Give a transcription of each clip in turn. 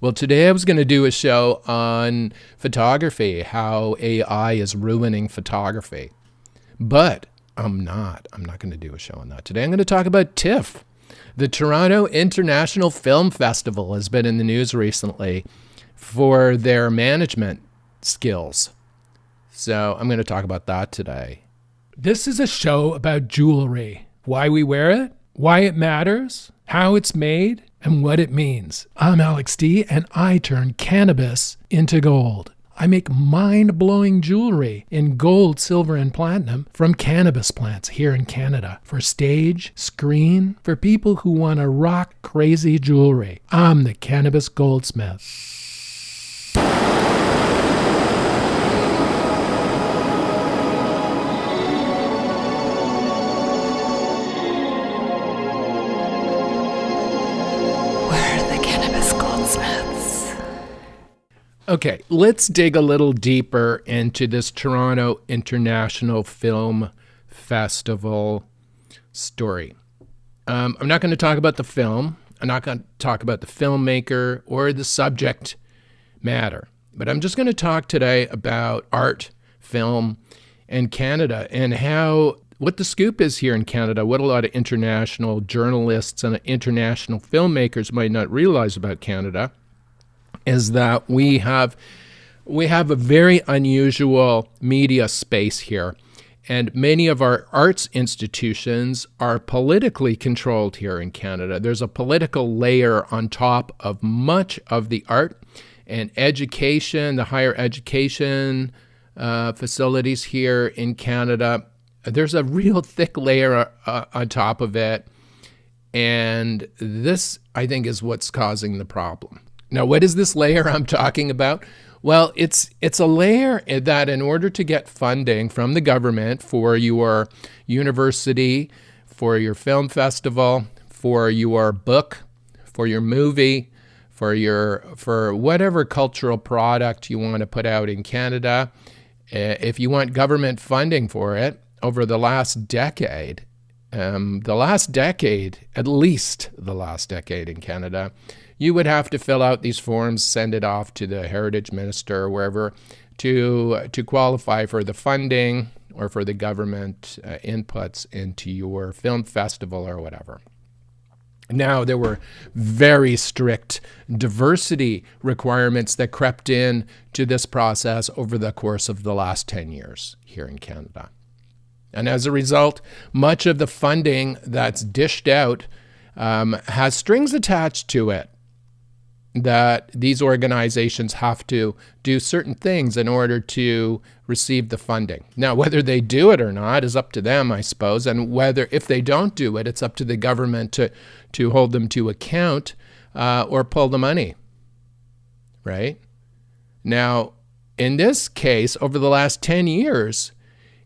Well, today I was going to do a show on photography, how AI is ruining photography. But I'm not. I'm not going to do a show on that. Today I'm going to talk about TIFF. The Toronto International Film Festival has been in the news recently for their management skills. So I'm going to talk about that today. This is a show about jewelry, why we wear it, why it matters, how it's made, and what it means. I'm Alex D, and I turn cannabis into gold. I make mind-blowing jewelry in gold, silver, and platinum from cannabis plants here in Canada for stage, screen, for people who want to rock crazy jewelry. I'm the Cannabis Goldsmith. Okay, let's dig a little deeper into this Toronto International Film Festival story. I'm not going to talk about the film. I'm not going to talk about the filmmaker or the subject matter. But I'm just going to talk today about art, film, and Canada, and what the scoop is here in Canada, what a lot of international journalists and international filmmakers might not realize about Canada is that we have a very unusual media space here. And many of our arts institutions are politically controlled here in Canada. There's a political layer on top of much of the art and education, the higher education facilities here in Canada. There's a real thick layer on top of it. And this, I think, is what's causing the problem. Now, what is this layer I'm talking about? Well, it's a layer that in order to get funding from the government for your university, for your film festival, for your book, for your movie, for whatever cultural product you want to put out in Canada, if you want government funding for it over the last decade, at least the last decade in Canada, you would have to fill out these forms, send it off to the heritage minister or wherever to qualify for the funding or for the government inputs into your film festival or whatever. Now, there were very strict diversity requirements that crept in to this process over the course of the last 10 years here in Canada. And as a result, much of the funding that's dished out has strings attached to it, that these organizations have to do certain things in order to receive the funding. Now, whether they do it or not is up to them, I suppose, and if they don't do it, it's up to the government to hold them to account or pull the money, right? Now, in this case, over the last 10 years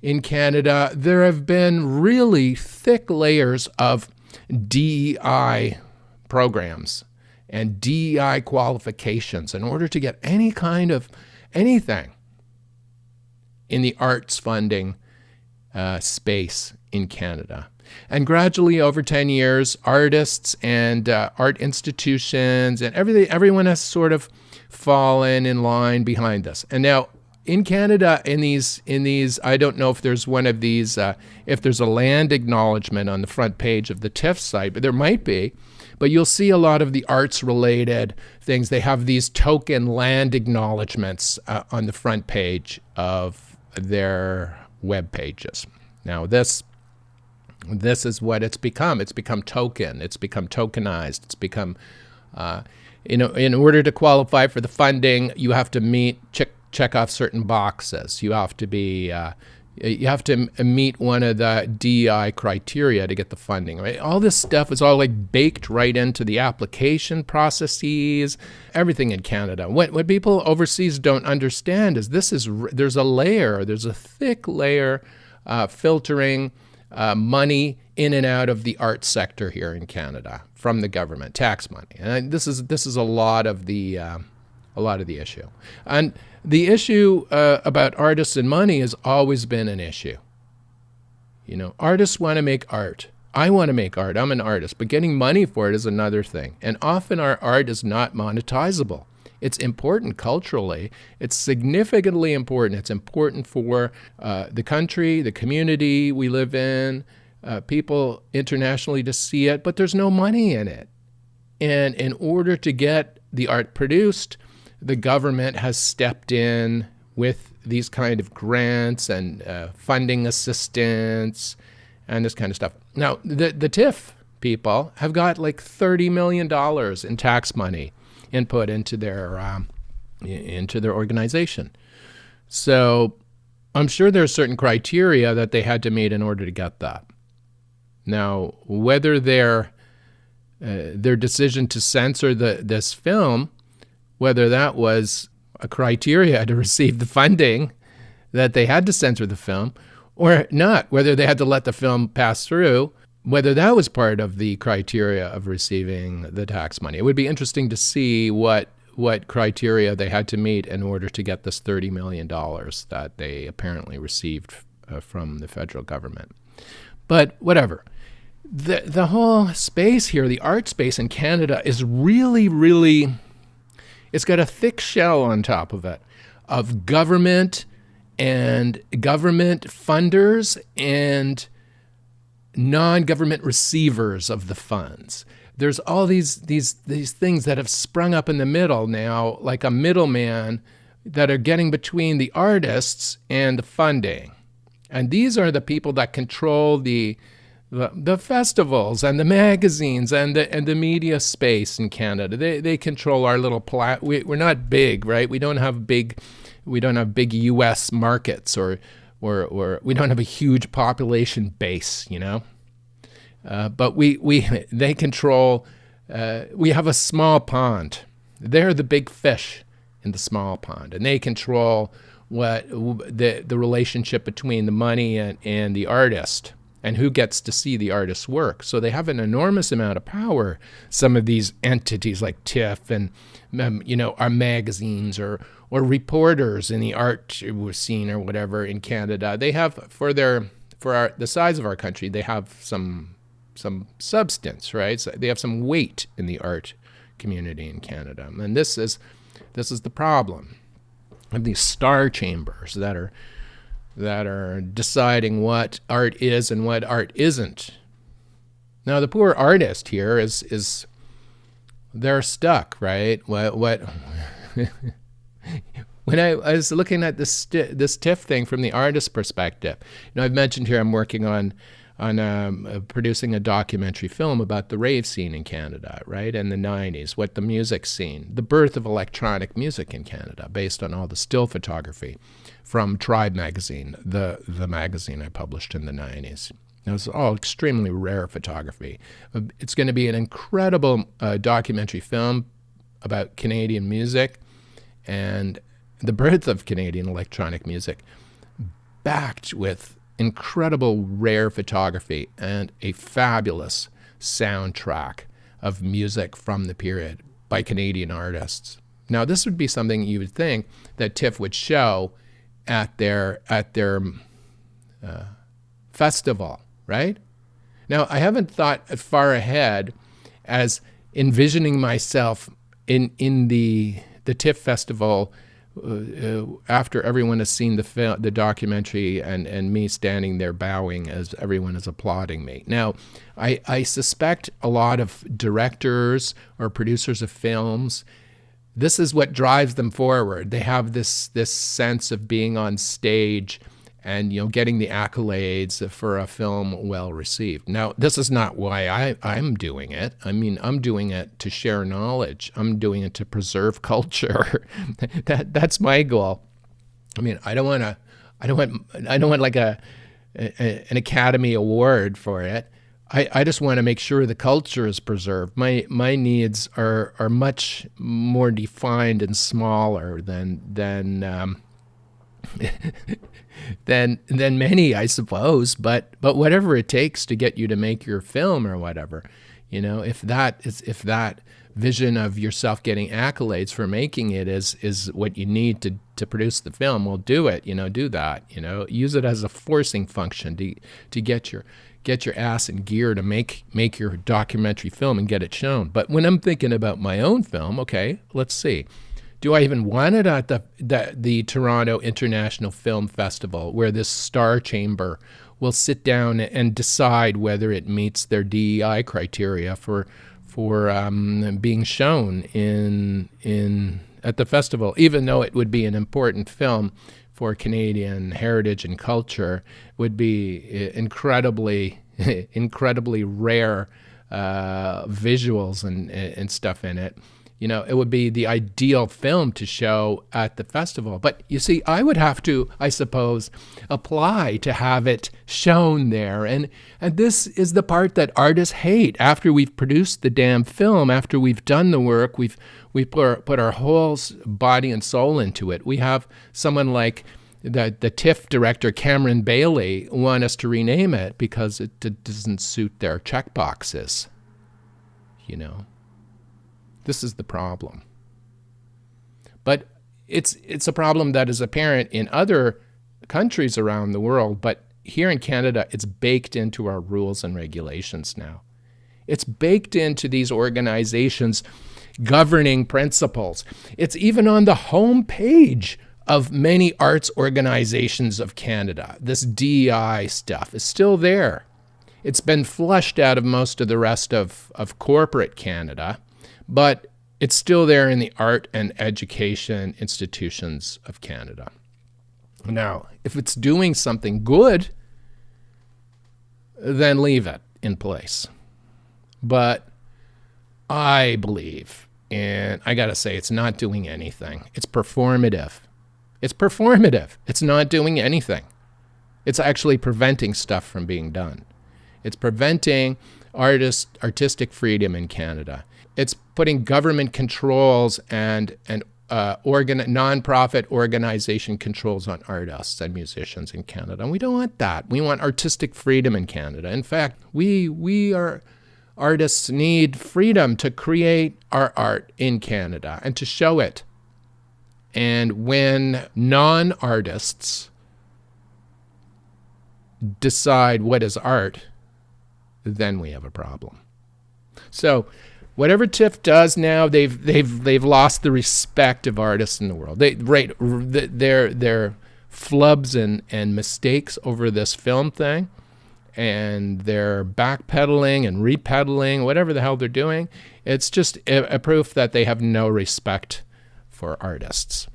in Canada, there have been really thick layers of DEI programs and DEI qualifications in order to get any kind of anything in the arts funding space in Canada. And gradually over 10 years, artists and art institutions and everyone has sort of fallen in line behind this. And now in Canada, in these, I don't know if there's one of these, if there's a land acknowledgement on the front page of the TIFF site, but there might be. But you'll see a lot of the arts-related things. They have these token land acknowledgements on the front page of their web pages. Now, this is what it's become. It's become token. It's become tokenized. It's become, in order to qualify for the funding, you have to check off certain boxes. You have to meet one of the DEI criteria to get the funding, right? All this stuff is all like baked right into the application processes, everything in Canada. What people overseas don't understand is there's a thick layer filtering money in and out of the arts sector here in Canada from the government, tax money. And this is a lot of the issue. And the issue about artists and money has always been an issue. You know, artists want to make art. I want to make art. I'm an artist, but getting money for it is another thing. And often our art is not monetizable. It's important culturally. It's significantly important. It's important for the country, the community we live in, people internationally to see it, but there's no money in it. And in order to get the art produced, the government has stepped in with these kind of grants and funding assistance and this kind of stuff. Now, the TIFF people have got like $30 million in tax money input into their organization. So I'm sure there are certain criteria that they had to meet in order to get that. Now, whether their decision to censor this film, whether that was a criteria to receive the funding that they had to censor the film or not, whether they had to let the film pass through, whether that was part of the criteria of receiving the tax money. It would be interesting to see what criteria they had to meet in order to get this $30 million that they apparently received from the federal government. But whatever. The whole space here, the art space in Canada, is really, really, it's got a thick shell on top of it of government and government funders and non-government receivers of the funds. There's all these things that have sprung up in the middle now, like a middleman, that are getting between the artists and the funding. And these are the people that control the festivals and the magazines and the media space in Canada. They control our little we're not big, right? We don't have big U.S. markets or we don't have a huge population base, you know. But they control. We have a small pond. They're the big fish in the small pond, and they control what the relationship between the money and the artist, and who gets to see the artist's work. So they have an enormous amount of power. Some of these entities like TIFF and our magazines or reporters in the art scene or whatever in Canada, they have the size of our country, they have some substance, right? So they have some weight in the art community in Canada, and this is the problem of these star chambers that are deciding what art is and what art isn't. Now the poor artist here is they're stuck, right? What when I was looking at this TIFF thing from the artist's perspective, I've mentioned here I'm working on producing a documentary film about the rave scene in Canada, right, in the 90s, what the music scene, the birth of electronic music in Canada, based on all the still photography from Tribe magazine, the magazine I published in the 90s. It was all extremely rare photography. It's going to be an incredible documentary film about Canadian music and the birth of Canadian electronic music, backed with incredible rare photography and a fabulous soundtrack of music from the period by Canadian artists. Now, this would be something you would think that TIFF would show at their festival, right? Now, I haven't thought far ahead as envisioning myself in the TIFF festival after everyone has seen the documentary and me standing there bowing as everyone is applauding me. Now, I suspect a lot of directors or producers of films, this is what drives them forward. They have this sense of being on stage and getting the accolades for a film well received. Now, this is not why I'm doing it. I mean, I'm doing it to share knowledge. I'm doing it to preserve culture. That's my goal. I mean, I don't want like an Academy Award for it. I just want to make sure the culture is preserved. My needs are much more defined and smaller than many, I suppose, but whatever it takes to get you to make your film or whatever, if that vision of yourself getting accolades for making it is what you need to produce the film, well, do it, do that, use it as a forcing function to get get your ass in gear to make your documentary film and get it shown. But when I'm thinking about my own film, okay, let's see. Do I even want it at the Toronto International Film Festival, where this Star Chamber will sit down and decide whether it meets their DEI criteria for being shown at the festival, even though it would be an important film for Canadian heritage and culture, would be incredibly rare visuals and stuff in it. You know, it would be the ideal film to show at the festival. But you see, I would have to, I suppose, apply to have it shown there. And this is the part that artists hate. After we've produced the damn film, after we've done the work, we put our whole body and soul into it. We have someone like the TIFF director, Cameron Bailey, want us to rename it because it doesn't suit their checkboxes, you know. This is the problem. But it's a problem that is apparent in other countries around the world, but here in Canada, it's baked into our rules and regulations now. It's baked into these organizations' governing principles. It's even on the home page of many arts organizations of Canada. This DEI stuff is still there. It's been flushed out of most of the rest of corporate Canada, but it's still there in the art and education institutions of Canada. Now, if it's doing something good, then leave it in place. But I believe, and I gotta say, it's not doing anything. It's performative. It's performative. It's not doing anything. It's actually preventing stuff from being done. It's preventing artistic freedom in Canada. It's putting government controls and nonprofit organization controls on artists and musicians in Canada. And we don't want that. We want artistic freedom in Canada. In fact, artists need freedom to create our art in Canada and to show it. And when non-artists decide what is art, then we have a problem. So whatever TIFF does now, they've lost the respect of artists in the world. Their flubs and mistakes over this film thing, and their backpedaling and repedaling, whatever the hell they're doing, it's just a proof that they have no respect for artists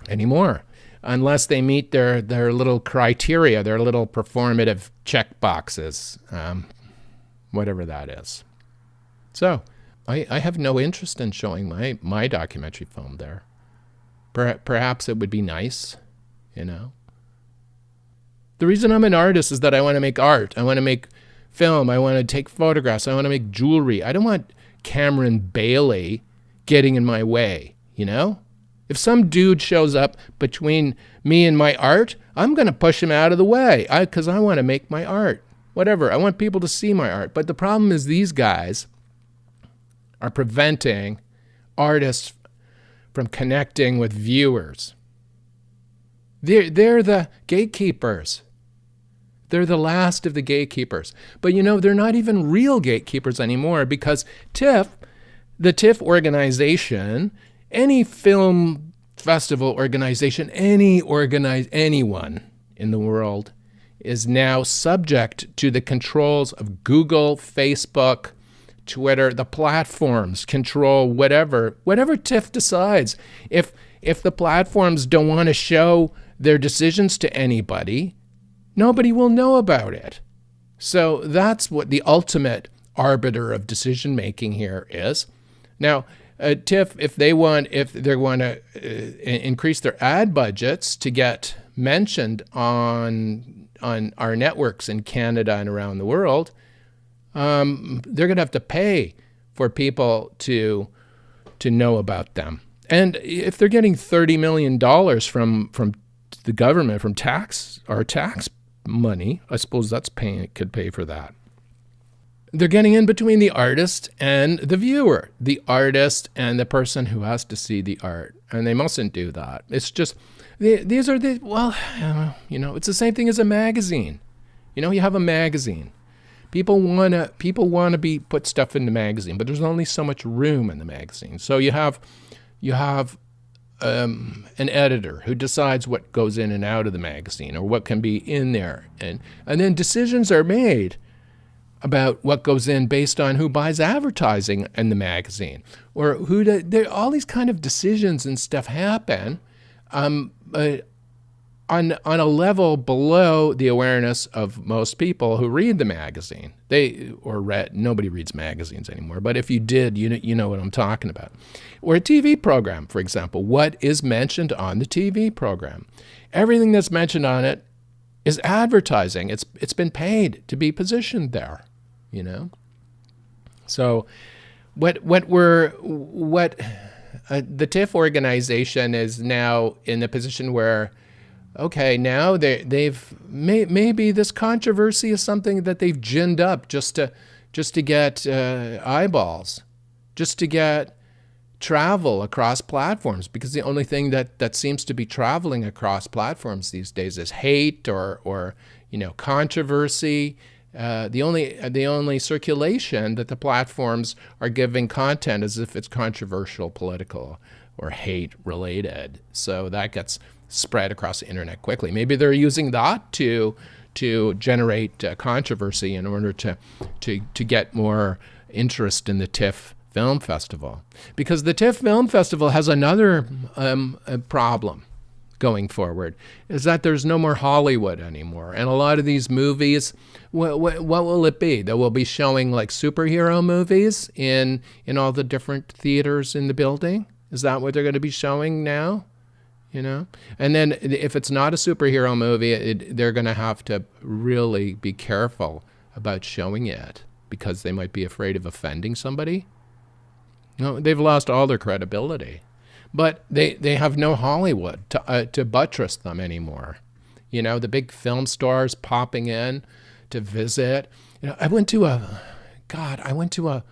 anymore, unless they meet their little criteria, their little performative check boxes, whatever that is. So I have no interest in showing my documentary film there. Perhaps it would be nice, you know. The reason I'm an artist is that I want to make art. I want to make film. I want to take photographs. I want to make jewelry. I don't want Cameron Bailey getting in my way, you know. If some dude shows up between me and my art, I'm going to push him out of the way because I want to make my art. Whatever. I want people to see my art. But the problem is these guys are preventing artists from connecting with viewers. They're the gatekeepers. They're the last of the gatekeepers. But you know, they're not even real gatekeepers anymore because TIFF, the TIFF organization, any film festival organization, anyone in the world is now subject to the controls of Google, Facebook, Twitter. The platforms control whatever TIFF decides. If the platforms don't want to show their decisions to anybody, nobody will know about it. So that's what the ultimate arbiter of decision making here is. Now, TIFF, if they want to increase their ad budgets to get mentioned on our networks in Canada and around the world, they're going to have to pay for people to know about them. And if they're getting $30 million from the government, from our tax money, I suppose could pay for that. They're getting in between the artist and the viewer, the artist and the person who has to see the art. And they mustn't do that. It's just, it's the same thing as a magazine. You know, you have a magazine. People wanna be put stuff in the magazine, but there's only so much room in the magazine. So you have an editor who decides what goes in and out of the magazine or what can be in there, and then decisions are made about what goes in based on who buys advertising in the magazine, or all these kind of decisions and stuff happen on a level below the awareness of most people who read the magazine. Nobody reads magazines anymore, but if you did, you know what I'm talking about. Or a TV program, for example, what is mentioned on the TV program? Everything that's mentioned on it is advertising. It's been paid to be positioned there, So the TIFF organization is now in a position where, okay, now maybe this controversy is something that they've ginned up just to get eyeballs, just to get travel across platforms, because the only thing that seems to be traveling across platforms these days is hate or controversy. The only circulation that the platforms are giving content is if it's controversial, political, or hate related. So that gets spread across the internet quickly. Maybe they're using that to generate controversy in order to get more interest in the TIFF Film Festival. Because the TIFF Film Festival has another problem going forward, is that there's no more Hollywood anymore. And a lot of these movies, what will it be? They will be showing like superhero movies in all the different theaters in the building? Is that what they're going to be showing now? And then if it's not a superhero movie, they're going to have to really be careful about showing it because they might be afraid of offending somebody. They've lost all their credibility. But they have no Hollywood to buttress them anymore. The big film stars popping in to visit. I went to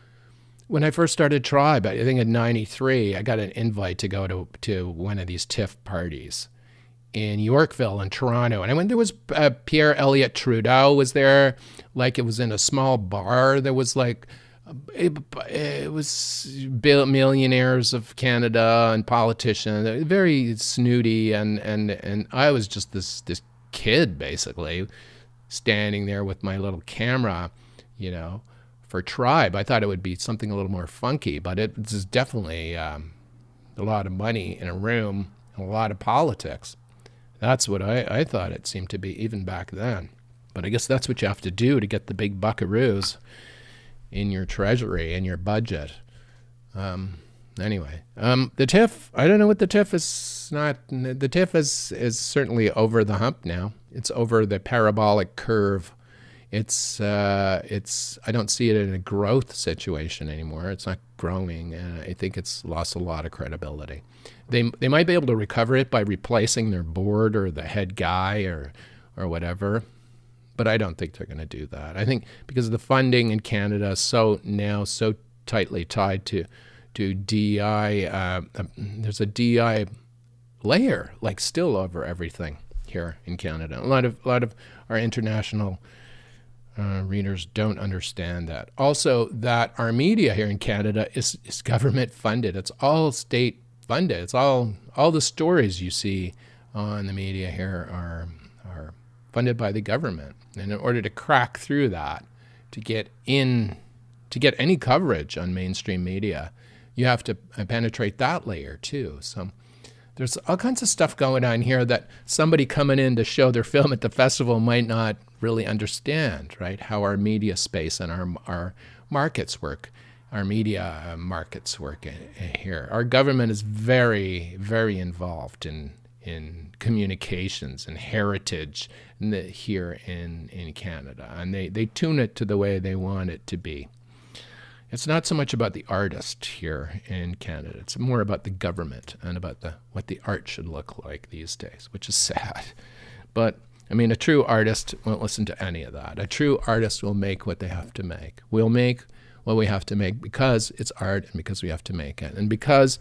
when I first started Tribe, I think in '93, I got an invite to go to one of these TIFF parties in Yorkville and Toronto. And I went, there was Pierre Elliott Trudeau was there, like it was in a small bar. There was like, it was millionaires of Canada and politicians, very snooty, and I was just this kid basically standing there with my little camera, for Tribe. I thought it would be something a little more funky, but it's definitely a lot of money in a room and a lot of politics. That's what I thought it seemed to be even back then. But I guess that's what you have to do to get the big buckaroos in your treasury and your budget. Anyway, the TIFF, I don't know what the TIFF is not. The TIFF is certainly over the hump now. It's over the parabolic curve. It's I don't see it in a growth situation anymore. It's not growing, and I think it's lost a lot of credibility. They might be able to recover it by replacing their board or the head guy or whatever, but I don't think they're going to do that. I think because the funding in Canada is so tightly tied to DEI, there's a DEI layer like still over everything here in Canada. A lot of our international readers don't understand that. Also, that our media here in Canada is government funded. It's all state funded. It's all the stories you see on the media here are funded by the government. And in order to crack through that, to get any coverage on mainstream media, you have to penetrate that layer too. So there's all kinds of stuff going on here that somebody coming in to show their film at the festival might not really understand, right? How our media space and our markets work, our media markets work here. Our government is very, very involved in communications and heritage here in Canada, and they tune it to the way they want it to be. It's not so much about the artist here in Canada. It's more about the government and about what the art should look like these days, which is sad. But I mean, a true artist won't listen to any of that. A true artist will make what they have to make. We'll make what we have to make because it's art and because we have to make it. And because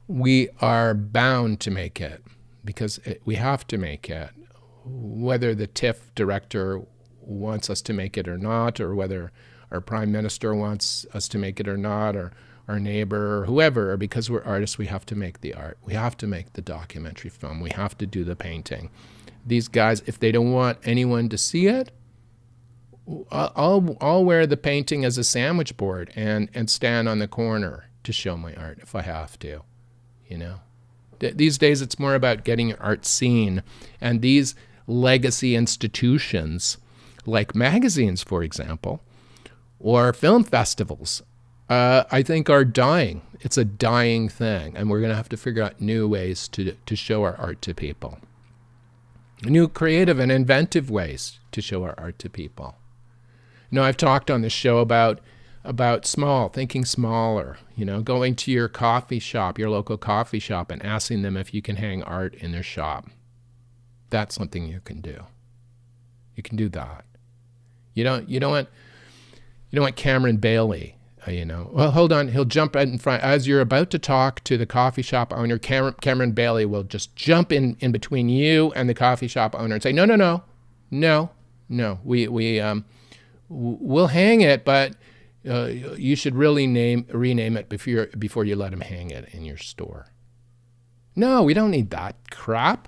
we are bound to make it, because we have to make it, whether the TIFF director wants us to make it or not, or whether our prime minister wants us to make it or not, or our neighbor or whoever, or because we're artists, we have to make the art. We have to make the documentary film. We have to do the painting. These guys, if they don't want anyone to see it, I'll wear the painting as a sandwich board and stand on the corner to show my art if I have to, you know. These days it's more about getting your art seen, and these legacy institutions like magazines, for example, or film festivals, I think are dying. It's a dying thing, and we're going to have to figure out new ways to show our art to people. New creative and inventive ways to show our art to people. You know, I've talked on this show about thinking smaller, you know, going to your coffee shop, your local coffee shop, and asking them if you can hang art in their shop. That's something you can do. You can do that. You don't want Cameron Bailey, you know. Well, hold on, he'll jump in front. As you're about to talk to the coffee shop owner, Cameron Bailey will just jump in between you and the coffee shop owner and say, no, we'll hang it, but you should really rename it before you let him hang it in your store. No, we don't need that crap.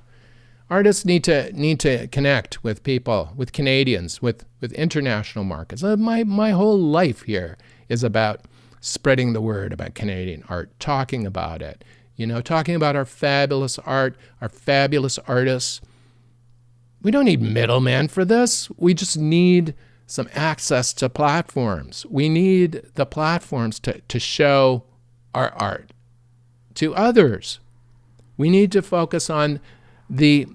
Artists need to connect with people, with Canadians, with international markets. My whole life here is about spreading the word about Canadian art, talking about it, you know, talking about our fabulous art, our fabulous artists. We don't need middlemen for this. We just need some access to platforms. We need the platforms to show our art to others. We need to focus on the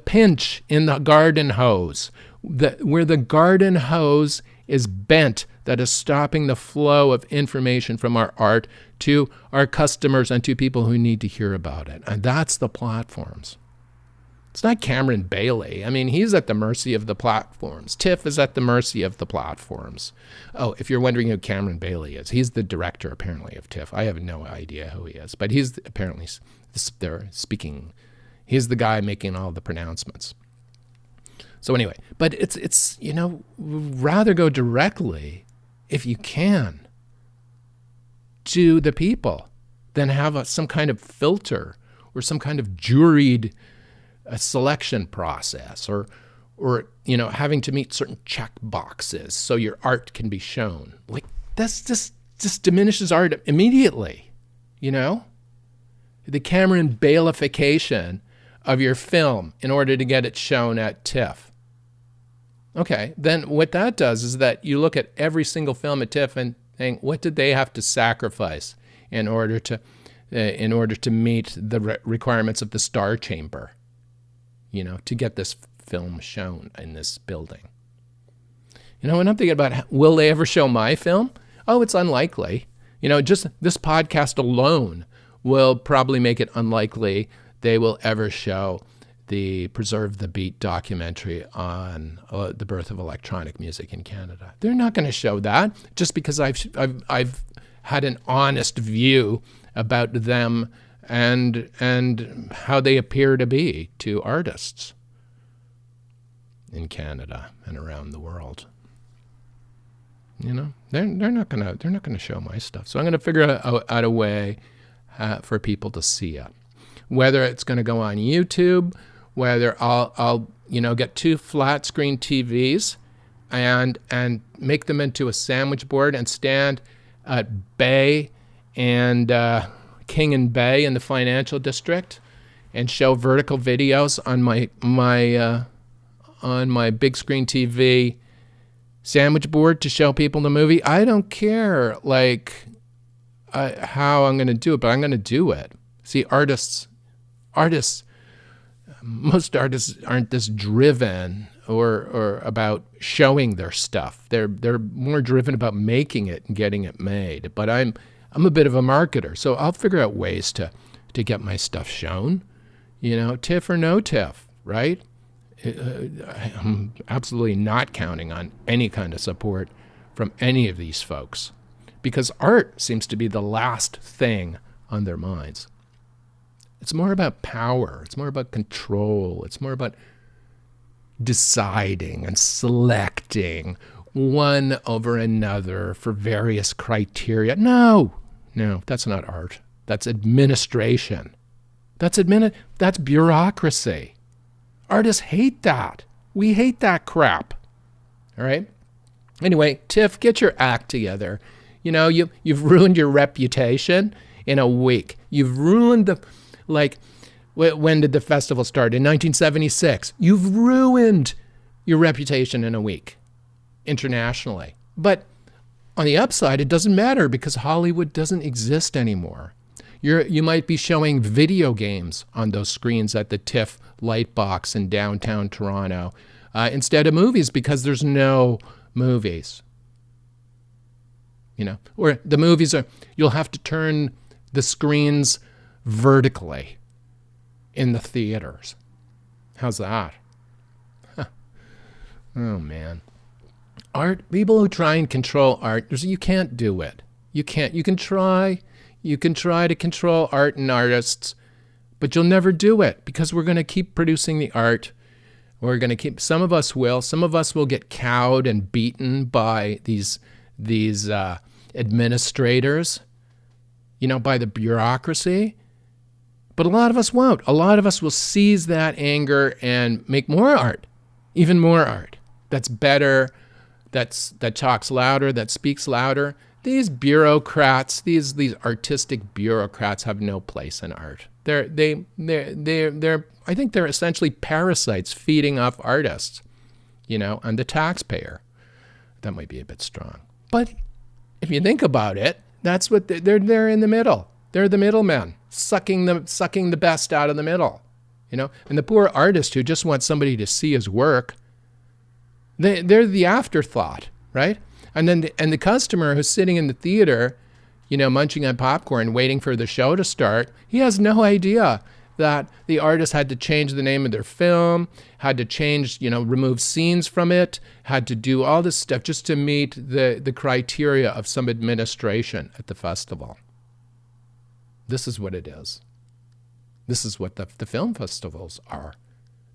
pinch in the garden hose, where the garden hose is bent, that is stopping the flow of information from our art to our customers and to people who need to hear about it. And that's the platforms. It's not Cameron Bailey. I mean, he's at the mercy of the platforms. TIFF is at the mercy of the platforms. Oh, if you're wondering who Cameron Bailey is, he's the director, apparently, of TIFF. I have no idea who he is, but he's apparently they're speaking. He's the guy making all the pronouncements. So anyway, but it's you know, rather go directly, if you can, to the people than have some kind of filter or some kind of juried a selection process, or you know, having to meet certain check boxes so your art can be shown. Like, that's just diminishes art immediately, you know? The Cameron Bailification of your film in order to get it shown at TIFF. Okay, then what that does is that you look at every single film at TIFF and think, what did they have to sacrifice in order to meet the requirements of the Star Chamber, you know, to get this film shown in this building? You know, when I'm thinking about, will they ever show my film? Oh, it's unlikely. You know, just this podcast alone will probably make it unlikely they will ever show the Preserve the Beat documentary on the birth of electronic music in Canada. They're not going to show that just because I've had an honest view about them and how they appear to be to artists in Canada and around the world. You know, they're not gonna show my stuff. So I'm gonna figure out a way for people to see it. Whether it's gonna go on YouTube, whether I'll you know, get 2 flat screen TVs and make them into a sandwich board and stand at Bay and King and Bay in the financial district and show vertical videos on my big screen TV sandwich board to show people the movie. I don't care like how I'm going to do it, but I'm going to do it. See, artists, most artists aren't this driven or about showing their stuff. They're more driven about making it and getting it made. But I'm a bit of a marketer, so I'll figure out ways to get my stuff shown. You know, TIFF or no TIFF, right? I'm absolutely not counting on any kind of support from any of these folks, because art seems to be the last thing on their minds. It's more about power. It's more about control. It's more about deciding and selecting one over another for various criteria. No, that's not art. That's administration. That's bureaucracy. Artists hate that. We hate that crap. All right? Anyway, TIFF, get your act together. You've ruined your reputation in a week. You've ruined when did the festival start? In 1976. You've ruined your reputation in a week internationally. But on the upside, it doesn't matter because Hollywood doesn't exist anymore. You might be showing video games on those screens at the TIFF Lightbox in downtown Toronto instead of movies because there's no movies. Or the movies you'll have to turn the screens vertically in the theaters. How's that? Huh. Oh, man. Art, people who try and control art, you can't do it. You can't. You can try to control art and artists, but you'll never do it because we're going to keep producing the art. Some of us will get cowed and beaten by these administrators, by the bureaucracy. But a lot of us won't. A lot of us will seize that anger and make more art, even more art. That's better, that talks louder, that speaks louder. These bureaucrats, these artistic bureaucrats have no place in art. I think they're essentially parasites feeding off artists, and the taxpayer. That might be a bit strong. But if you think about it, that's what they're in the middle. They're the middlemen, sucking the best out of the middle, And the poor artist who just wants somebody to see his work, they're the afterthought, right? And then the customer who's sitting in the theater, munching on popcorn, waiting for the show to start, he has no idea that the artist had to change the name of their film, had to change, remove scenes from it, had to do all this stuff just to meet the criteria of some administration at the festival. This is what it is. This is what the film festivals are.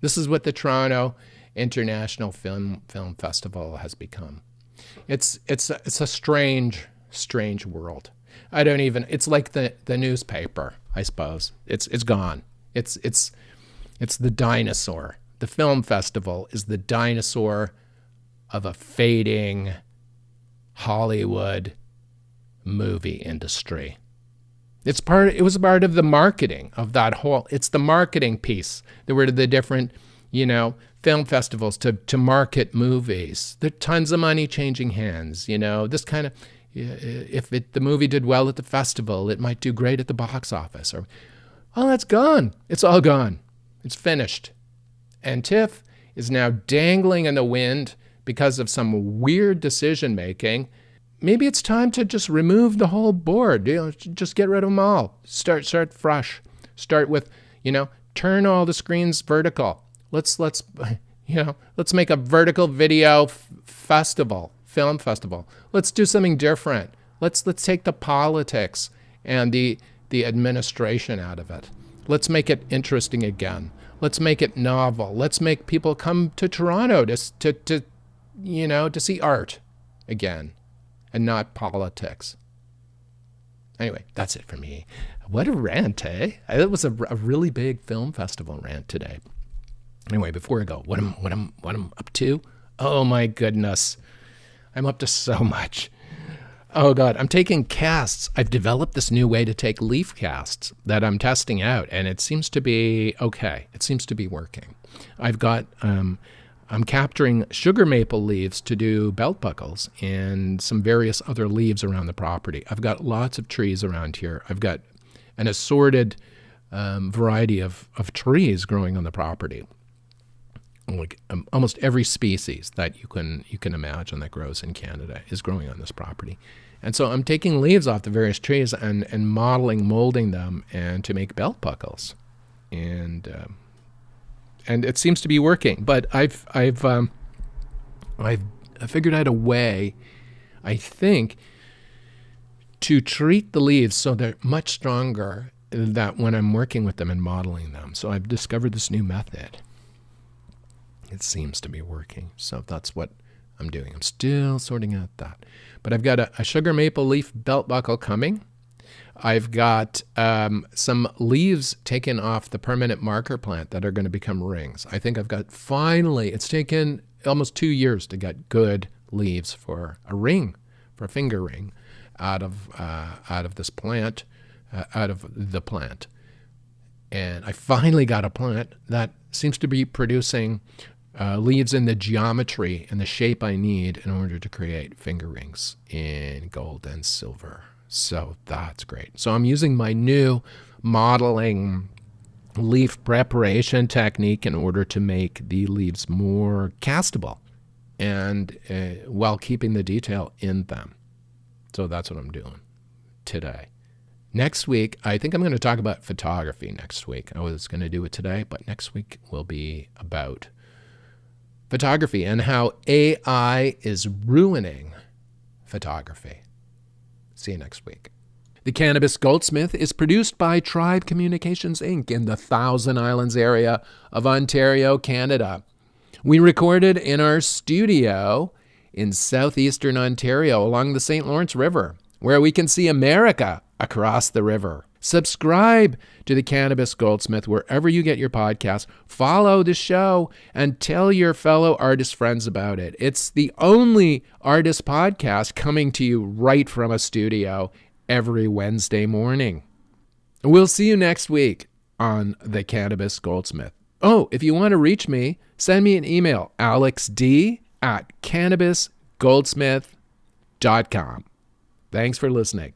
This is what the Toronto International Film Festival has become. It's a strange world. It's like the newspaper, I suppose. It's gone. It's the dinosaur. The film festival is the dinosaur of a fading Hollywood movie industry. It was part of the marketing of that whole, it's the marketing piece. There were the different, film festivals to market movies. There are tons of money changing hands, this kind of, if the movie did well at the festival, it might do great at the box office. That's gone. It's all gone. It's finished. And TIFF is now dangling in the wind because of some weird decision making. Maybe it's time to just remove the whole board. Just get rid of them all. Start fresh. Start with, turn all the screens vertical. Let's make a vertical video festival, film festival. Let's do something different. Let's take the politics and the administration out of it. Let's make it interesting again. Let's make it novel. Let's make people come to Toronto to see art again and not politics. Anyway, that's it for me. What a rant, eh? That was a really big film festival rant today. Anyway, before I go, what I'm up to? Oh my goodness. I'm up to so much. Oh God, I'm taking casts. I've developed this new way to take leaf casts that I'm testing out, and it seems to be okay. It seems to be working. I'm capturing sugar maple leaves to do belt buckles and some various other leaves around the property. I've got lots of trees around here. I've got an assorted variety of trees growing on the property. Like almost every species that you can imagine that grows in Canada is growing on this property. And so I'm taking leaves off the various trees and molding them and to make belt buckles. And it seems to be working. But I've figured out a way, I think, to treat the leaves so they're much stronger that when I'm working with them and modeling them. So I've discovered this new method. It seems to be working. So that's what I'm doing. I'm still sorting out that. But I've got a sugar maple leaf belt buckle coming. I've got some leaves taken off the permanent marker plant that are going to become rings. I think I've got finally, it's taken almost 2 years to get good leaves for a ring, for a finger ring out of this plant, out of the plant. And I finally got a plant that seems to be producing leaves in the geometry and the shape I need in order to create finger rings in gold and silver. So that's great. So I'm using my new modeling leaf preparation technique in order to make the leaves more castable and while keeping the detail in them. So that's what I'm doing today. Next week, I think I'm going to talk about photography next week. I was going to do it today, but next week will be about photography and how AI is ruining photography. See you next week. The Cannabis Goldsmith is produced by Tribe Communications, Inc. in the Thousand Islands area of Ontario, Canada. We recorded in our studio in southeastern Ontario along the St. Lawrence River, where we can see America across the river. Subscribe to the Cannabis Goldsmith wherever you get your podcasts. Follow the show and tell your fellow artist friends about it. It's the only artist podcast coming to you right from a studio every Wednesday morning. We'll see you next week on the Cannabis Goldsmith. Oh, if you want to reach me, send me an email, alexd@cannabisgoldsmith.com. Thanks for listening.